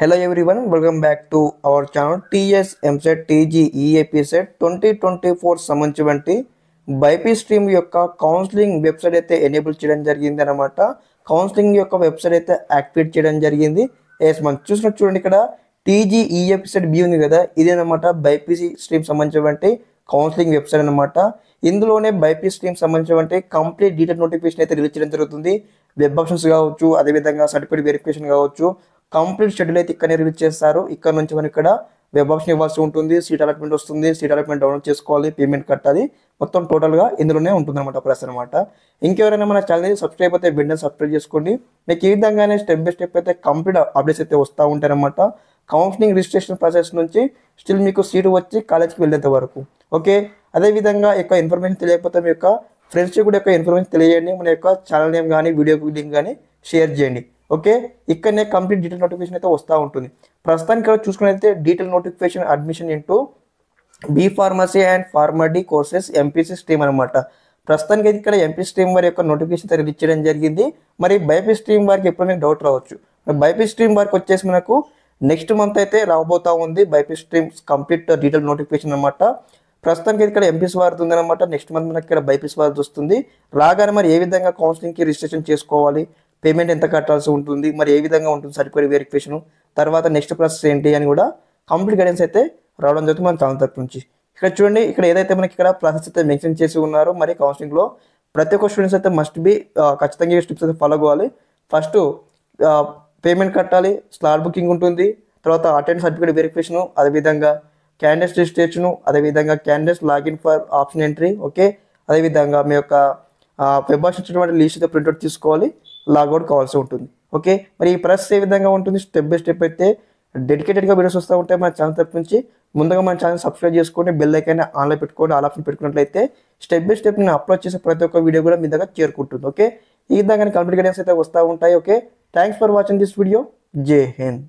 Hello everyone, welcome back to our channel TS MSET TG EAP Set 2024 సంబంధించి బైపీ stream యొక్క counselling website అయితే enable చేయడం జరిగింది అనమాట. కౌన్సిలింగ్ యొక్క వెబ్సైట్ అయితే యాక్టివేట్ చేయడం జరిగింది. ఎస్ మనం చూసినట్టు చూడండి, ఇక్కడ టీజీ ఈఏపీ సెట్ బి ఉంది కదా, ఇదేనమాట బైపీసీ స్ట్రీమ్ సంబంధించినటువంటి కౌన్సిలింగ్ వెబ్సైట్ అనమాట. ఇందులోనే బైపీ స్ట్రీమ్ సంబంధించినటువంటి కంప్లీట్ డీటెయిల్ నోటిఫికేషన్ అయితే రిలీజ్ చేయడం జరుగుతుంది. వెబ్ ఆప్షన్స్ కావచ్చు, అదేవిధంగా సర్టిఫికేట్ వెరిఫికేషన్ కావచ్చు, కంప్లీట్ షెడ్యూల్ అయితే ఇక్కడనే రిలీజ్ చేస్తారు. ఇక్కడ నుంచి మనం ఇక్కడ వెబ్ ఆప్షన్ ఇవ్వాల్సి ఉంటుంది, సీట్ అలాట్మెంట్ వస్తుంది, సీట్ అలాట్మెంట్ డౌన్లోడ్ చేసుకోవాలి, పేమెంట్ కట్టాలి, మొత్తం టోటల్గా ఇందులోనే ఉంటుంది అనమాట ప్రెస్ అనమాట. ఇంకెవరైనా మన ఛానల్ సబ్స్క్రైబ్ అయితే వెంటనే సబ్స్క్రైబ్ చేసుకోండి. మీకు ఈ విధంగానే స్టెప్ బై స్టెప్ అయితే కంప్లీట్ అప్డేట్స్ అయితే వస్తూ ఉంటాయి అనమాట. కౌన్సిలింగ్ రిజిస్ట్రేషన్ ప్రాసెస్ నుంచి స్టిల్ మీకు సీటు వచ్చి కాలేజ్కి వెళ్ళేంత వరకు. ఓకే, అదేవిధంగా యొక్క ఇన్ఫర్మేషన్ తెలియకపోతే మీ యొక్క ఫ్రెండ్స్కి కూడా యొక్క ఇన్ఫర్మేషన్ తెలియజేయండి. మన యొక్క ఛానల్ నేమ్ కానీ వీడియో లింక్ కానీ షేర్ చేయండి. ఓకే, ఇక్కడనే కంప్లీట్ డీటెయిల్ నోటిఫికేషన్ అయితే వస్తూ ఉంటుంది. ప్రస్తుతానికి ఇక్కడ చూసుకున్నట్లయితే detail notification admission into B pharmacy and PharmD courses MPC stream అనమాట. ప్రస్తుతానికి అయితే ఇక్కడ ఎంపీ స్ట్రీమ్ వారి యొక్క నోటిఫికేషన్ అయితే రిలీజ్ చేయడం జరిగింది. మరి బైపీ స్ట్రీమ్ వారికి ఎప్పుడు మీకు డౌట్ రావచ్చు. బైపీ స్ట్రీమ్ వారికి వచ్చేసి మనకు నెక్స్ట్ మంత్ అయితే రాబోతా ఉంది బైపీ స్ట్రీమ్ కంప్లీట్ డీటెయిల్ నోటిఫికేషన్ అనమాట. ప్రస్తుతానికి ఇక్కడ ఎంపీసీ వారిది ఉందన్నమాట. నెక్స్ట్ మంత్ మనకి ఇక్కడ బైపీసీ వారిది వస్తుంది. రాగానే మరి ఏ విధంగా కౌన్సిలింగ్కి రిజిస్ట్రేషన్ చేసుకోవాలి, పేమెంట్ ఎంత కట్టాల్సి ఉంటుంది, మరి ఏ విధంగా ఉంటుంది సర్టిఫికేట్ వెరిఫికేషన్, తర్వాత నెక్స్ట్ ప్రాసెస్ ఏంటి అని కూడా కంప్లీట్ గైడెన్స్ అయితే రావడం జరుగుతుంది మన ఛానల్ తరపు నుంచి. ఇక్కడ చూడండి, ఇక్కడ ఏదైతే మనకి ఇక్కడ ప్రాసెస్ అయితే మెన్షన్ చేసి ఉన్నారో, మరి కౌన్సిలింగ్లో ప్రతి ఒక్క స్టూడెంట్స్ అయితే మస్ట్ బి ఖచ్చితంగా ఈ స్టెప్స్ అయితే ఫాలో అవ్వాలి. ఫస్ట్ పేమెంట్ కట్టాలి, స్లాట్ బుకింగ్ ఉంటుంది, తర్వాత అటెండ్ సర్టిఫికేట్ వెరిఫికేషను, అదేవిధంగా క్యాండిడేట్స్ రిజిస్ట్రేషను, అదేవిధంగా candidates login for option entry. Okay, అదేవిధంగా మీ యొక్క వెబ్ వచ్చినటువంటి లిస్ట్ అయితే ప్రింట్అవుట్ తీసుకోవాలి, లాగౌట్ కావాల్సి ఉంటుంది. ఓకే, మరి ఈ ప్రాసెస్ ఏ విధంగా ఉంటుంది స్టెప్ బై స్టెప్ అయితే డెడికేటెడ్గా వీడియోస్ వస్తూ ఉంటాయి మన ఛానల్ తరపు నుంచి. ముందుగా మన ఛానల్ సబ్స్క్రైబ్ చేసుకోండి, బెల్ ఐకాన్ ఆన్లో పెట్టుకోండి. ఆల్ ఆప్షన్ పెట్టుకున్నట్లయితే స్టెప్ బై స్టెప్ నేను అప్లోడ్ చేసే ప్రతి ఒక్క వీడియో కూడా మీ దగ్గర చేరుకుంటుంది. ఓకే, ఈ విధంగా కంప్లీట్ గైడెన్స్ అయితే వస్తూ ఉంటాయి. Okay, thanks for watching this video. జై హింద్.